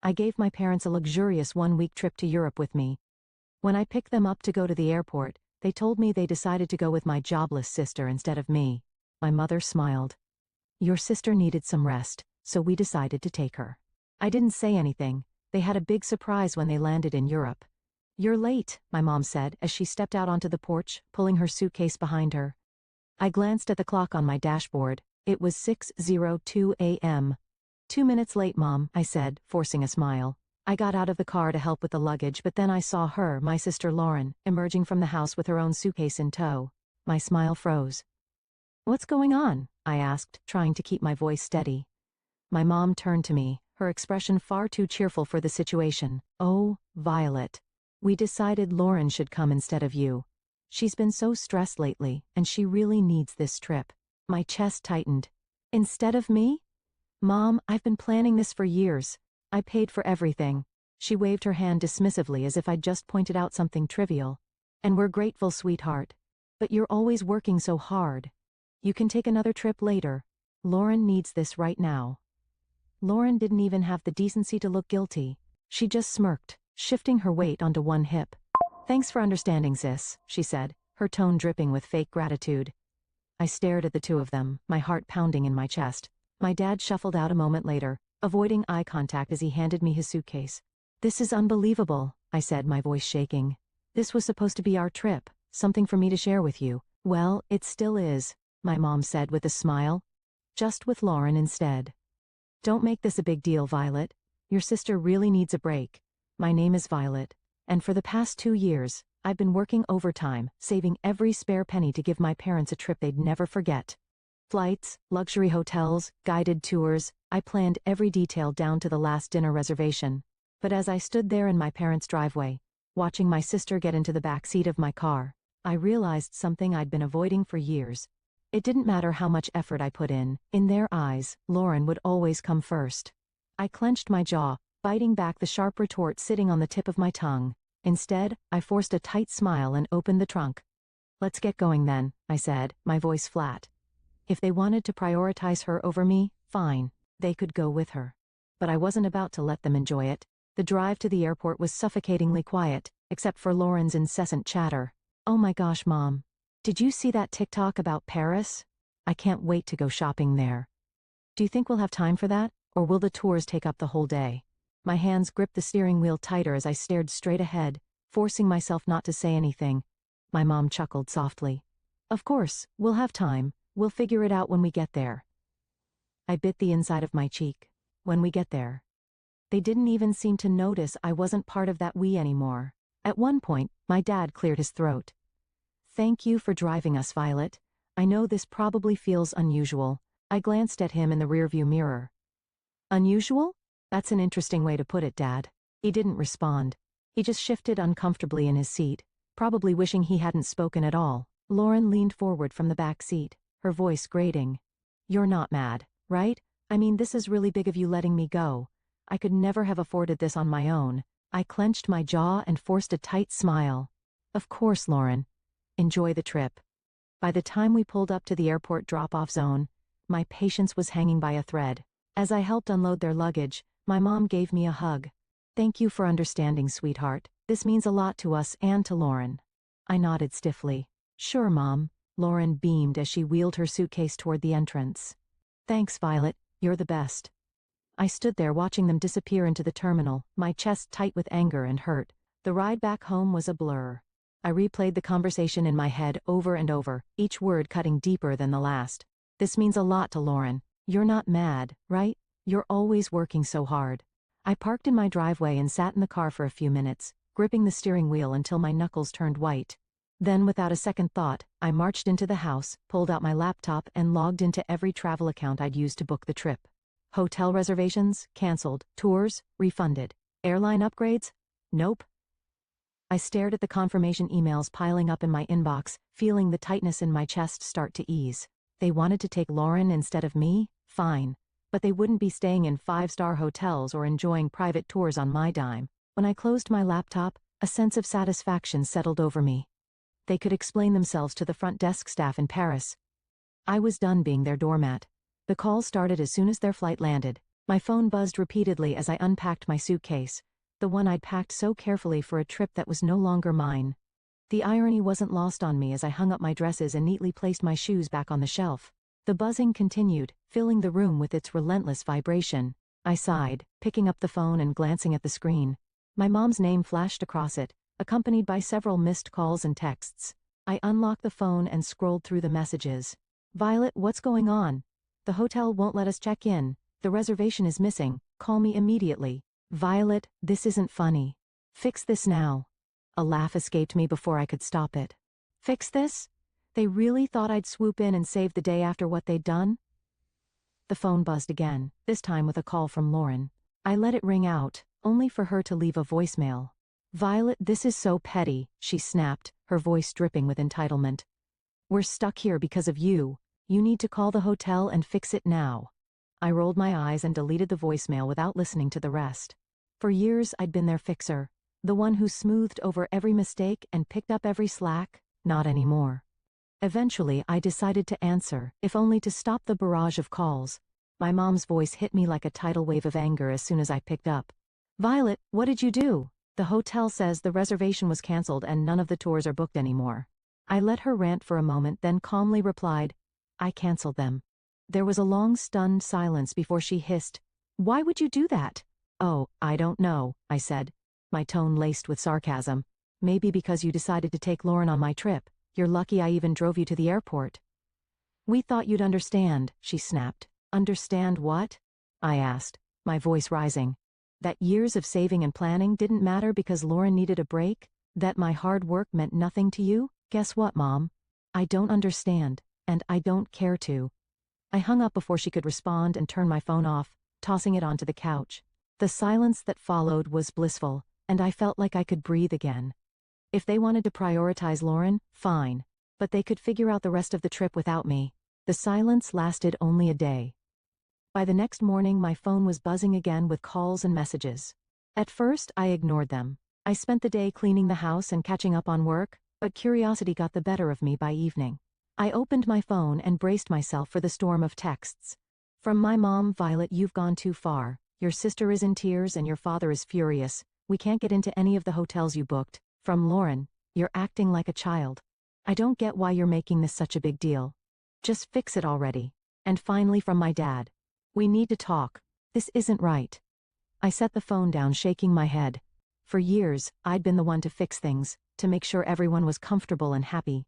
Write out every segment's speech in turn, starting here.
I gave my parents a luxurious one-week trip to Europe with me. When I picked them up to go to the airport, they told me they decided to go with my jobless sister instead of me. My mother smiled. Your sister needed some rest, so we decided to take her. I didn't say anything. They had a big surprise when they landed in Europe. You're late, my mom said as she stepped out onto the porch, pulling her suitcase behind her. I glanced at the clock on my dashboard. It was 6:02 a.m. 2 minutes late, Mom, I said, forcing a smile. I got out of the car to help with the luggage, but then I saw her, my sister Lauren, emerging from the house with her own suitcase in tow. My smile froze. What's going on? I asked, trying to keep my voice steady. My mom turned to me, her expression far too cheerful for the situation. Oh, Violet. We decided Lauren should come instead of you. She's been so stressed lately, and she really needs this trip. My chest tightened. Instead of me? Mom, I've been planning this for years. I paid for everything. She waved her hand dismissively as if I'd just pointed out something trivial. And we're grateful, sweetheart. But you're always working so hard. You can take another trip later. Lauren needs this right now. Lauren didn't even have the decency to look guilty. She just smirked, shifting her weight onto one hip. Thanks for understanding, sis, she said, her tone dripping with fake gratitude. I stared at the two of them, my heart pounding in my chest. My dad shuffled out a moment later, avoiding eye contact as he handed me his suitcase. This is unbelievable, I said, my voice shaking. This was supposed to be our trip, something for me to share with you. Well, it still is, my mom said with a smile. Just with Lauren instead. Don't make this a big deal, Violet. Your sister really needs a break. My name is Violet, and for the past 2 years, I've been working overtime, saving every spare penny to give my parents a trip they'd never forget. Flights, luxury hotels, guided tours, I planned every detail down to the last dinner reservation. But as I stood there in my parents' driveway, watching my sister get into the back seat of my car, I realized something I'd been avoiding for years. It didn't matter how much effort I put in their eyes, Lauren would always come first. I clenched my jaw, biting back the sharp retort sitting on the tip of my tongue. Instead, I forced a tight smile and opened the trunk. Let's get going then, I said, my voice flat. If they wanted to prioritize her over me, fine, they could go with her. But I wasn't about to let them enjoy it. The drive to the airport was suffocatingly quiet, except for Lauren's incessant chatter. Oh my gosh, Mom. Did you see that TikTok about Paris? I can't wait to go shopping there. Do you think we'll have time for that, or will the tours take up the whole day? My hands gripped the steering wheel tighter as I stared straight ahead, forcing myself not to say anything. My mom chuckled softly. Of course, we'll have time. We'll figure it out when we get there. I bit the inside of my cheek. When we get there. They didn't even seem to notice I wasn't part of that we anymore. At one point, my dad cleared his throat. Thank you for driving us, Violet. I know this probably feels unusual. I glanced at him in the rearview mirror. Unusual? That's an interesting way to put it, Dad. He didn't respond. He just shifted uncomfortably in his seat, probably wishing he hadn't spoken at all. Lauren leaned forward from the back seat, her voice grating. You're not mad, right? I mean, this is really big of you letting me go. I could never have afforded this on my own. I clenched my jaw and forced a tight smile. Of course, Lauren. Enjoy the trip. By the time we pulled up to the airport drop-off zone, my patience was hanging by a thread. As I helped unload their luggage, my mom gave me a hug. Thank you for understanding, sweetheart. This means a lot to us and to Lauren. I nodded stiffly. Sure, Mom. Lauren beamed as she wheeled her suitcase toward the entrance. Thanks, Violet. You're the best. I stood there watching them disappear into the terminal, my chest tight with anger and hurt. The ride back home was a blur. I replayed the conversation in my head over and over, each word cutting deeper than the last. This means a lot to Lauren. You're not mad, right? You're always working so hard. I parked in my driveway and sat in the car for a few minutes, gripping the steering wheel until my knuckles turned white. Then, without a second thought, I marched into the house, pulled out my laptop and logged into every travel account I'd used to book the trip. Hotel reservations, canceled. Tours, refunded. Airline upgrades? Nope. I stared at the confirmation emails piling up in my inbox, feeling the tightness in my chest start to ease. They wanted to take Lauren instead of me? Fine. But they wouldn't be staying in 5-star hotels or enjoying private tours on my dime. When I closed my laptop, a sense of satisfaction settled over me. They could explain themselves to the front desk staff in Paris. I was done being their doormat. The call started as soon as their flight landed, My phone buzzed repeatedly as I unpacked my suitcase, the one I'd packed so carefully for a trip that was no longer mine. The irony wasn't lost on me as I hung up my dresses and neatly placed my shoes back on the shelf. The buzzing continued, filling the room with its relentless vibration. I sighed, picking up the phone and glancing at the screen. My mom's name flashed across it, accompanied by several missed calls and texts. I unlocked the phone and scrolled through the messages. "Violet, what's going on? The hotel won't let us check in. The reservation is missing. Call me immediately." "Violet, this isn't funny. Fix this now." A laugh escaped me before I could stop it. "Fix this? They really thought I'd swoop in and save the day after what they'd done?" The phone buzzed again, this time with a call from Lauren. I let it ring out, only for her to leave a voicemail. "Violet, this is so petty," she snapped, her voice dripping with entitlement. "We're stuck here because of you. You need to call the hotel and fix it now." I rolled my eyes and deleted the voicemail without listening to the rest. For years I'd been their fixer, the one who smoothed over every mistake and picked up every slack. Not anymore. Eventually I decided to answer, if only to stop the barrage of calls. My mom's voice hit me like a tidal wave of anger as soon as I picked up. "Violet, what did you do? The hotel says the reservation was canceled and none of the tours are booked anymore." I let her rant for a moment, then calmly replied, "I canceled them." There was a long stunned silence before she hissed, "Why would you do that?" "Oh, I don't know," I said, my tone laced with sarcasm. "Maybe because you decided to take Lauren on my trip. You're lucky I even drove you to the airport." "We thought you'd understand," she snapped. "Understand what?" I asked, my voice rising. "That years of saving and planning didn't matter because Lauren needed a break? That my hard work meant nothing to you? Guess what, Mom? I don't understand, and I don't care to." I hung up before she could respond and turned my phone off, tossing it onto the couch. The silence that followed was blissful, and I felt like I could breathe again. If they wanted to prioritize Lauren, fine, but they could figure out the rest of the trip without me. The silence lasted only a day. By the next morning, my phone was buzzing again with calls and messages. At first, I ignored them. I spent the day cleaning the house and catching up on work, but curiosity got the better of me by evening. I opened my phone and braced myself for the storm of texts. From my mom, "Violet, you've gone too far. Your sister is in tears and your father is furious. We can't get into any of the hotels you booked." From Lauren, "You're acting like a child. I don't get why you're making this such a big deal. Just fix it already." And finally from my dad, "We need to talk. This isn't right." I set the phone down, shaking my head. For years, I'd been the one to fix things, to make sure everyone was comfortable and happy.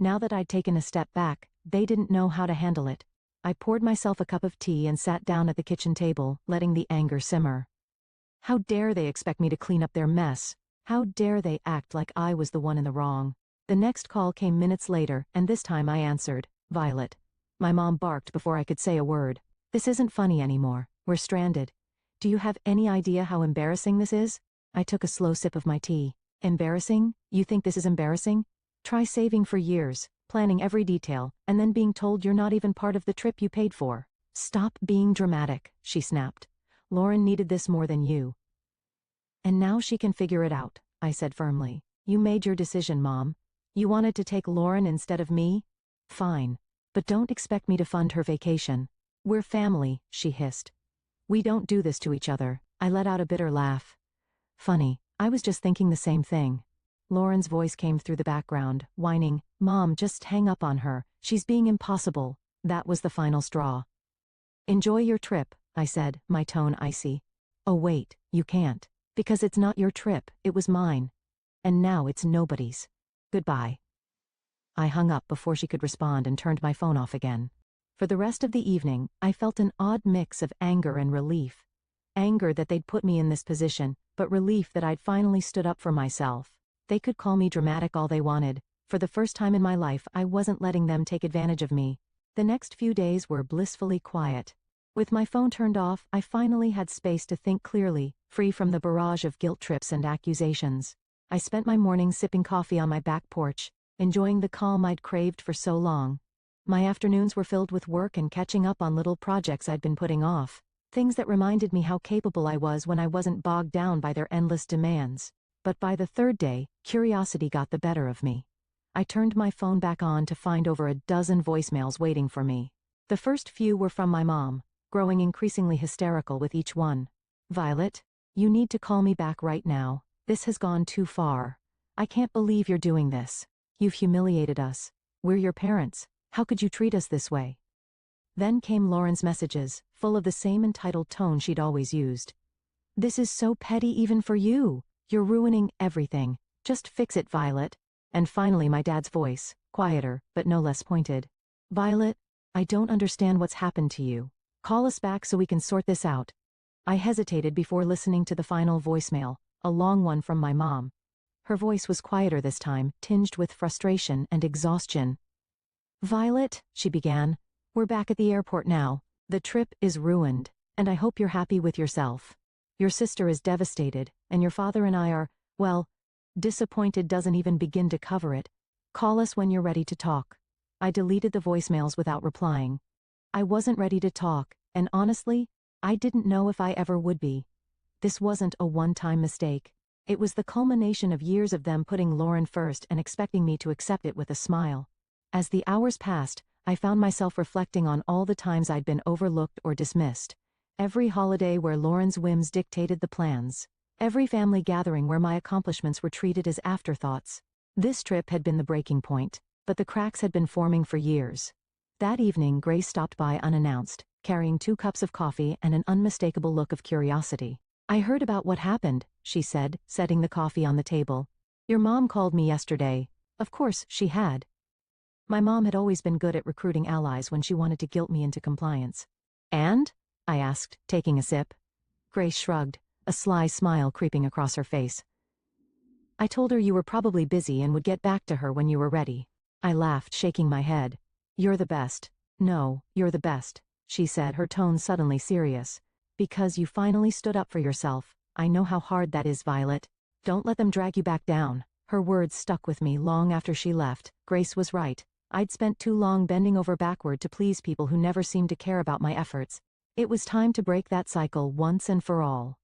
Now that I'd taken a step back, they didn't know how to handle it. I poured myself a cup of tea and sat down at the kitchen table, letting the anger simmer. How dare they expect me to clean up their mess? How dare they act like I was the one in the wrong? The next call came minutes later, and this time I answered, "Violet." My mom barked before I could say a word. "This isn't funny anymore. We're stranded. Do you have any idea how embarrassing this is?" I took a slow sip of my tea. "Embarrassing? You think this is embarrassing? Try saving for years, planning every detail, and then being told you're not even part of the trip you paid for." "Stop being dramatic," she snapped. "Lauren needed this more than you. And now she can figure it out," I said firmly. "You made your decision, Mom. You wanted to take Lauren instead of me? Fine. But don't expect me to fund her vacation. We're family," she hissed. "We don't do this to each other." I let out a bitter laugh. "Funny, I was just thinking the same thing." Lauren's voice came through the background, whining, "Mom, just hang up on her. She's being impossible." That was the final straw. "Enjoy your trip," I said, my tone icy. "Oh wait, you can't. Because it's not your trip, it was mine. And now it's nobody's. Goodbye." I hung up before she could respond and turned my phone off again. For the rest of the evening, I felt an odd mix of anger and relief. Anger that they'd put me in this position, but relief that I'd finally stood up for myself. They could call me dramatic all they wanted. For the first time in my life, I wasn't letting them take advantage of me. The next few days were blissfully quiet. With my phone turned off, I finally had space to think clearly, free from the barrage of guilt trips and accusations. I spent my mornings sipping coffee on my back porch, enjoying the calm I'd craved for so long. My afternoons were filled with work and catching up on little projects I'd been putting off, things that reminded me how capable I was when I wasn't bogged down by their endless demands. But by the third day, curiosity got the better of me. I turned my phone back on to find over a dozen voicemails waiting for me. The first few were from my mom. growing increasingly hysterical with each one. Violet, you need to call me back right now. This has gone too far. I can't believe you're doing this. You've humiliated us. We're your parents. How could you treat us this way? Then came Lauren's messages, full of the same entitled tone she'd always used. This is so petty even for you. You're ruining everything. Just fix it, Violet. And finally my dad's voice, quieter, but no less pointed. Violet, I don't understand what's happened to you. Call us back so we can sort this out. I hesitated before listening to the final voicemail, a long one from my mom. Her voice was quieter this time, tinged with frustration and exhaustion. Violet, she began, we're back at the airport now. The trip is ruined, and I hope you're happy with yourself. Your sister is devastated, and your father and I are, well, disappointed doesn't even begin to cover it. Call us when you're ready to talk. I deleted the voicemails without replying. I wasn't ready to talk, and honestly, I didn't know if I ever would be. This wasn't a one-time mistake. It was the culmination of years of them putting Lauren first and expecting me to accept it with a smile. As the hours passed, I found myself reflecting on all the times I'd been overlooked or dismissed. Every holiday where Lauren's whims dictated the plans. Every family gathering where my accomplishments were treated as afterthoughts. This trip had been the breaking point, but the cracks had been forming for years. That evening, Grace stopped by unannounced, carrying 2 cups of coffee and an unmistakable look of curiosity. I heard about what happened, she said, setting the coffee on the table. Your mom called me yesterday. Of course, she had. My mom had always been good at recruiting allies when she wanted to guilt me into compliance. And? I asked, taking a sip. Grace shrugged, a sly smile creeping across her face. I told her you were probably busy and would get back to her when you were ready. I laughed, shaking my head. You're the best. No, you're the best, she said, her tone suddenly serious. Because you finally stood up for yourself. I know how hard that is, Violet. Don't let them drag you back down. Her words stuck with me long after she left. Grace was right. I'd spent too long bending over backward to please people who never seemed to care about my efforts. It was time to break that cycle once and for all.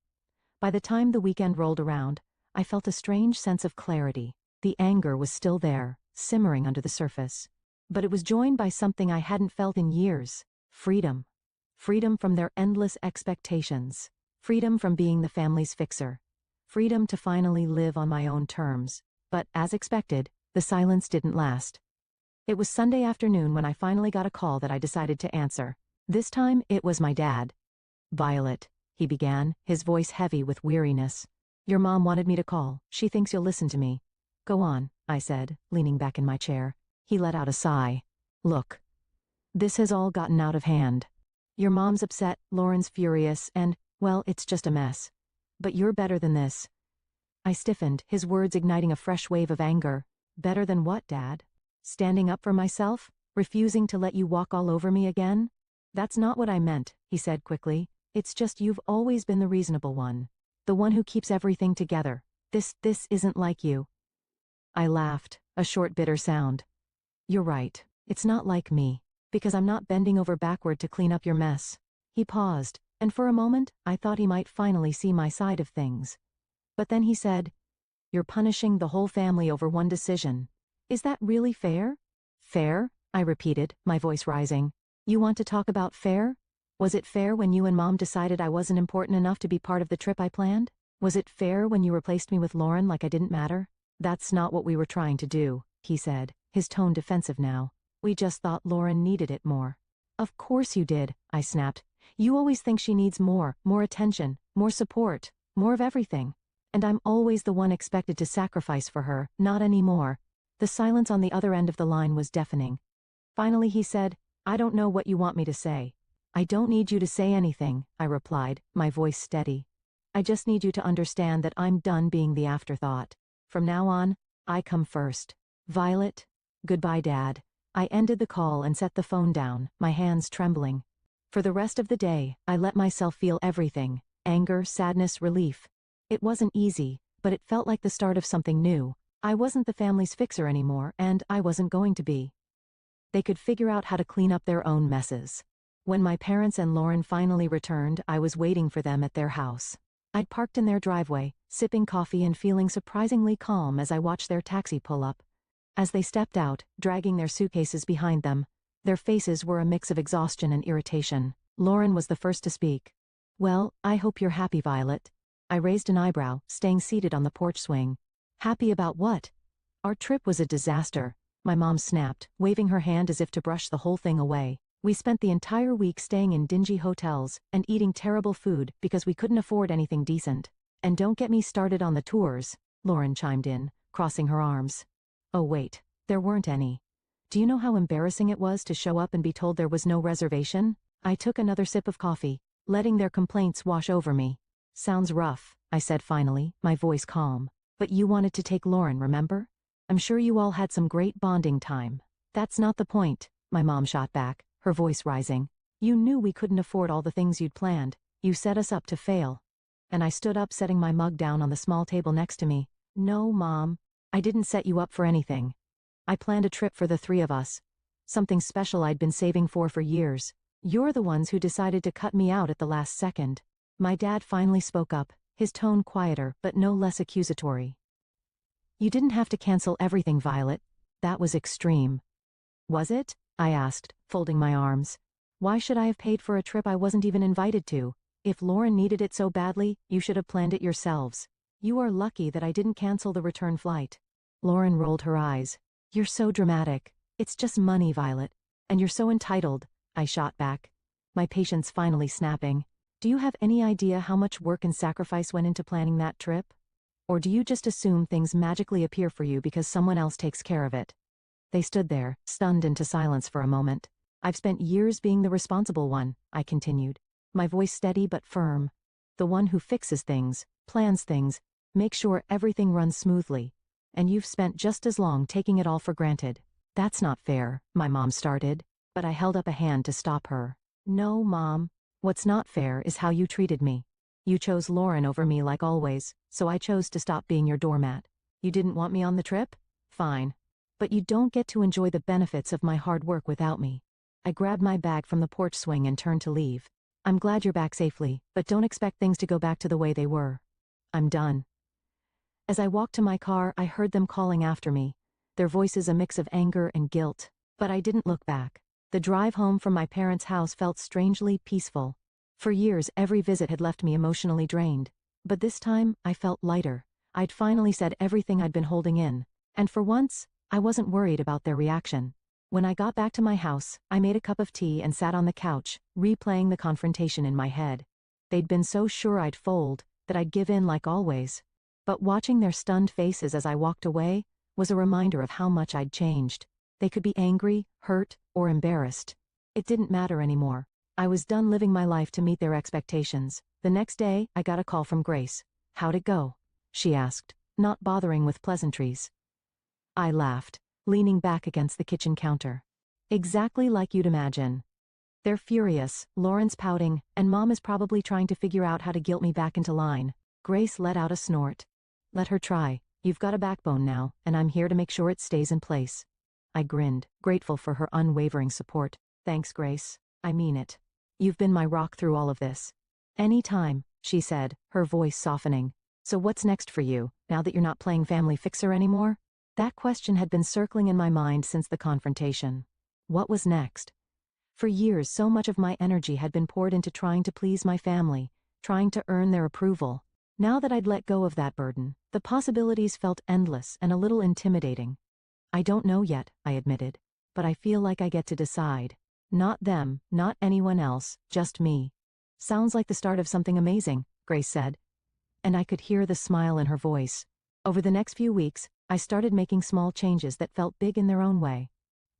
By the time the weekend rolled around, I felt a strange sense of clarity. The anger was still there, simmering under the surface. But it was joined by something I hadn't felt in years. Freedom. Freedom from their endless expectations. Freedom from being the family's fixer. Freedom to finally live on my own terms. But, as expected, the silence didn't last. It was Sunday afternoon when I finally got a call that I decided to answer. This time, it was my dad. Violet, he began, his voice heavy with weariness. Your mom wanted me to call. She thinks you'll listen to me. Go on, I said, leaning back in my chair. He let out a sigh. Look. This has all gotten out of hand. Your mom's upset, Lauren's furious, and, well, it's just a mess. But you're better than this. I stiffened, his words igniting a fresh wave of anger. Better than what, Dad? Standing up for myself? Refusing to let you walk all over me again? That's not what I meant, he said quickly. It's just you've always been the reasonable one. The one who keeps everything together. This isn't like you. I laughed, a short bitter sound. You're right. It's not like me. Because I'm not bending over backward to clean up your mess. He paused, and for a moment, I thought he might finally see my side of things. But then he said, You're punishing the whole family over one decision. Is that really fair? Fair? I repeated, my voice rising. You want to talk about fair? Was it fair when you and Mom decided I wasn't important enough to be part of the trip I planned? Was it fair when you replaced me with Lauren like I didn't matter? That's not what we were trying to do, he said, his tone defensive now. We just thought Lauren needed it more. Of course you did, I snapped. You always think she needs more attention, more support, more of everything. And I'm always the one expected to sacrifice for her, not anymore. The silence on the other end of the line was deafening. Finally he said, I don't know what you want me to say. I don't need you to say anything, I replied, my voice steady. I just need you to understand that I'm done being the afterthought. From now on, I come first. Violet, goodbye, Dad. I ended the call and set the phone down, my hands trembling. For the rest of the day, I let myself feel everything, anger, sadness, relief. It wasn't easy, but it felt like the start of something new. I wasn't the family's fixer anymore, and I wasn't going to be. They could figure out how to clean up their own messes. When my parents and Lauren finally returned, I was waiting for them at their house. I'd parked in their driveway, sipping coffee and feeling surprisingly calm as I watched their taxi pull up. As they stepped out, dragging their suitcases behind them, their faces were a mix of exhaustion and irritation. Lauren was the first to speak. Well, I hope you're happy, Violet. I raised an eyebrow, staying seated on the porch swing. Happy about what? Our trip was a disaster, my mom snapped, waving her hand as if to brush the whole thing away. We spent the entire week staying in dingy hotels and eating terrible food because we couldn't afford anything decent. And don't get me started on the tours, Lauren chimed in, crossing her arms. Oh wait, there weren't any. Do you know how embarrassing it was to show up and be told there was no reservation? I took another sip of coffee, letting their complaints wash over me. Sounds rough, I said finally, my voice calm. But you wanted to take Lauren, remember? I'm sure you all had some great bonding time. That's not the point, my mom shot back, her voice rising. You knew we couldn't afford all the things you'd planned. You set us up to fail. And I stood up, setting my mug down on the small table next to me. No, Mom. I didn't set you up for anything. I planned a trip for the three of us. Something special I'd been saving for years. You're the ones who decided to cut me out at the last second. My dad finally spoke up, his tone quieter but no less accusatory. You didn't have to cancel everything, Violet. That was extreme. Was it? I asked, folding my arms. Why should I have paid for a trip I wasn't even invited to? If Lauren needed it so badly, you should have planned it yourselves. You are lucky that I didn't cancel the return flight. Lauren rolled her eyes. You're so dramatic. It's just money, Violet. And you're so entitled, I shot back, my patience finally snapping. Do you have any idea how much work and sacrifice went into planning that trip? Or do you just assume things magically appear for you because someone else takes care of it? They stood there, stunned into silence for a moment. I've spent years being the responsible one, I continued, my voice steady but firm. The one who fixes things, plans things, makes sure everything runs smoothly. And you've spent just as long taking it all for granted. That's not fair, my mom started, but I held up a hand to stop her. No, Mom. What's not fair is how you treated me. You chose Lauren over me like always, so I chose to stop being your doormat. You didn't want me on the trip? Fine. But you don't get to enjoy the benefits of my hard work without me. I grabbed my bag from the porch swing and turned to leave. I'm glad you're back safely, but don't expect things to go back to the way they were. I'm done. As I walked to my car, I heard them calling after me, their voices a mix of anger and guilt, but I didn't look back. The drive home from my parents' house felt strangely peaceful. For years, every visit had left me emotionally drained. But this time, I felt lighter. I'd finally said everything I'd been holding in. And for once, I wasn't worried about their reaction. When I got back to my house, I made a cup of tea and sat on the couch, replaying the confrontation in my head. They'd been so sure I'd fold, that I'd give in like always. But watching their stunned faces as I walked away was a reminder of how much I'd changed. They could be angry, hurt, or embarrassed. It didn't matter anymore. I was done living my life to meet their expectations. The next day, I got a call from Grace. How'd it go? She asked, not bothering with pleasantries. I laughed, leaning back against the kitchen counter. Exactly like you'd imagine. They're furious, Lauren's pouting, and Mom is probably trying to figure out how to guilt me back into line. Grace let out a snort. Let her try. You've got a backbone now, and I'm here to make sure it stays in place. I grinned, grateful for her unwavering support. Thanks, Grace. I mean it. You've been my rock through all of this. Any time, she said, her voice softening. So what's next for you, now that you're not playing family fixer anymore? That question had been circling in my mind since the confrontation. What was next? For years, so much of my energy had been poured into trying to please my family, trying to earn their approval. Now that I'd let go of that burden, the possibilities felt endless and a little intimidating. I don't know yet, I admitted, but I feel like I get to decide. Not them, not anyone else, just me. Sounds like the start of something amazing, Grace said. And I could hear the smile in her voice. Over the next few weeks, I started making small changes that felt big in their own way.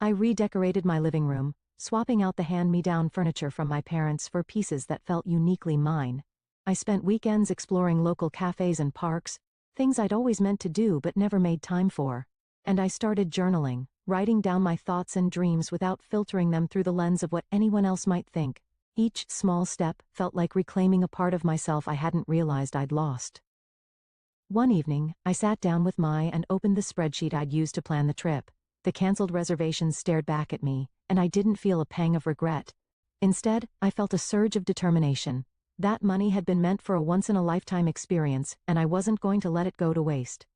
I redecorated my living room, swapping out the hand-me-down furniture from my parents for pieces that felt uniquely mine. I spent weekends exploring local cafes and parks, things I'd always meant to do but never made time for. And I started journaling, writing down my thoughts and dreams without filtering them through the lens of what anyone else might think. Each small step felt like reclaiming a part of myself I hadn't realized I'd lost. One evening, I sat down with Mai and opened the spreadsheet I'd used to plan the trip. The canceled reservations stared back at me, and I didn't feel a pang of regret. Instead, I felt a surge of determination. That money had been meant for a once-in-a-lifetime experience, and I wasn't going to let it go to waste.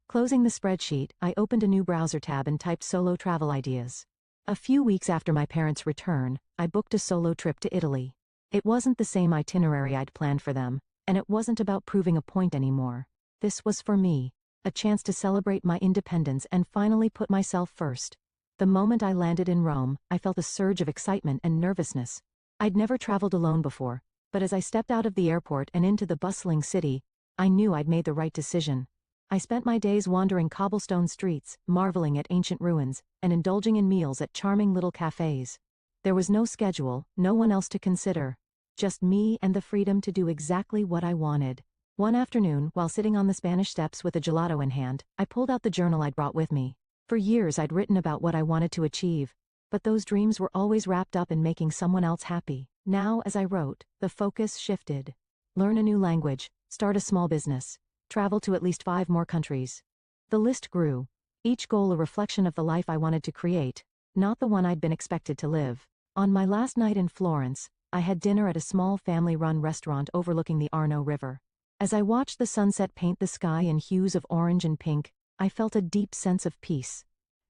Closing the spreadsheet, I opened a new browser tab and typed solo travel ideas. A few weeks after my parents' return, I booked a solo trip to Italy. It wasn't the same itinerary I'd planned for them, and it wasn't about proving a point anymore. This was for me, a chance to celebrate my independence and finally put myself first. The moment I landed in Rome, I felt a surge of excitement and nervousness. I'd never traveled alone before, but as I stepped out of the airport and into the bustling city, I knew I'd made the right decision. I spent my days wandering cobblestone streets, marveling at ancient ruins, and indulging in meals at charming little cafes. There was no schedule, no one else to consider. Just me and the freedom to do exactly what I wanted. One afternoon, while sitting on the Spanish steps with a gelato in hand, I pulled out the journal I'd brought with me. For years I'd written about what I wanted to achieve, but those dreams were always wrapped up in making someone else happy. Now, as I wrote, the focus shifted. Learn a new language, start a small business, travel to at least 5 more countries. The list grew, each goal a reflection of the life I wanted to create, not the one I'd been expected to live. On my last night in Florence, I had dinner at a small family-run restaurant overlooking the Arno River. As I watched the sunset paint the sky in hues of orange and pink, I felt a deep sense of peace.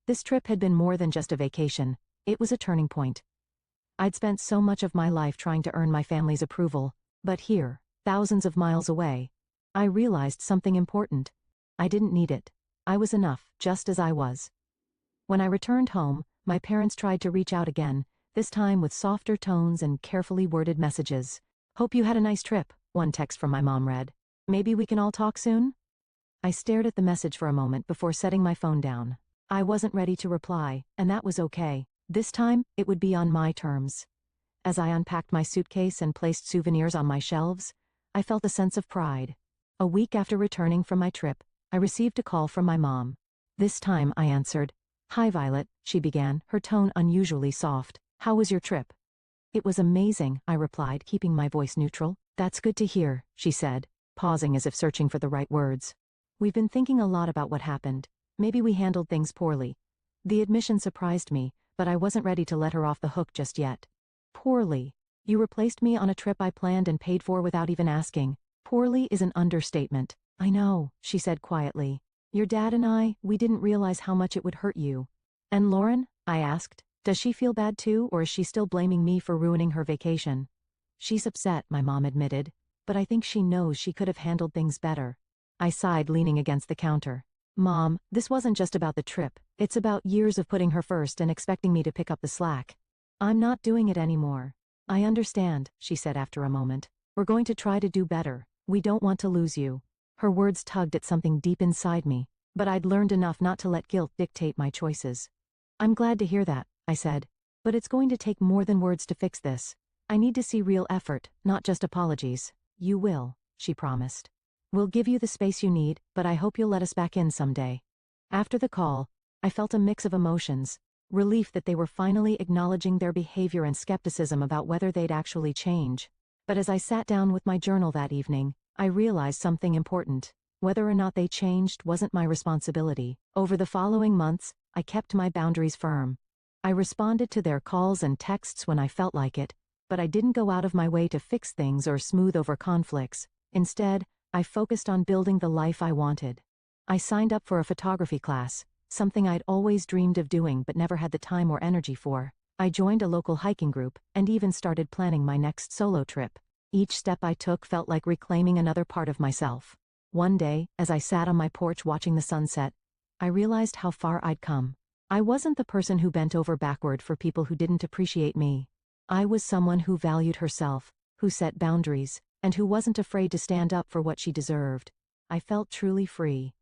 This trip had been more than just a vacation, it was a turning point. I'd spent so much of my life trying to earn my family's approval, but here, thousands of miles away, I realized something important. I didn't need it. I was enough, just as I was. When I returned home, my parents tried to reach out again, this time with softer tones and carefully worded messages. "Hope you had a nice trip," one text from my mom read. "Maybe we can all talk soon?" I stared at the message for a moment before setting my phone down. I wasn't ready to reply, and that was okay. This time, it would be on my terms. As I unpacked my suitcase and placed souvenirs on my shelves, I felt a sense of pride. A week after returning from my trip, I received a call from my mom. This time, I answered. "Hi, Violet," she began, her tone unusually soft. "How was your trip?" "It was amazing," I replied, keeping my voice neutral. "That's good to hear," she said, pausing as if searching for the right words. "We've been thinking a lot about what happened. Maybe we handled things poorly." The admission surprised me, but I wasn't ready to let her off the hook just yet. "Poorly? You replaced me on a trip I planned and paid for without even asking. Poorly is an understatement." "I know," she said quietly. "Your dad and we didn't realize how much it would hurt you." "And Lauren?" I asked. "Does she feel bad too, or is she still blaming me for ruining her vacation?" "She's upset," my mom admitted, "but I think she knows she could have handled things better." I sighed, leaning against the counter. "Mom, this wasn't just about the trip. It's about years of putting her first and expecting me to pick up the slack. I'm not doing it anymore." "I understand," she said after a moment. "We're going to try to do better. We don't want to lose you." Her words tugged at something deep inside me, but I'd learned enough not to let guilt dictate my choices. "I'm glad to hear that," I said. "But it's going to take more than words to fix this. I need to see real effort, not just apologies." "You will," she promised. "We'll give you the space you need, but I hope you'll let us back in someday." After the call, I felt a mix of emotions. Relief that they were finally acknowledging their behavior and skepticism about whether they'd actually change. But as I sat down with my journal that evening, I realized something important. Whether or not they changed wasn't my responsibility. Over the following months, I kept my boundaries firm. I responded to their calls and texts when I felt like it, but I didn't go out of my way to fix things or smooth over conflicts. Instead, I focused on building the life I wanted. I signed up for a photography class, something I'd always dreamed of doing but never had the time or energy for. I joined a local hiking group and even started planning my next solo trip. Each step I took felt like reclaiming another part of myself. One day, as I sat on my porch watching the sunset, I realized how far I'd come. I wasn't the person who bent over backward for people who didn't appreciate me. I was someone who valued herself, who set boundaries, and who wasn't afraid to stand up for what she deserved. I felt truly free.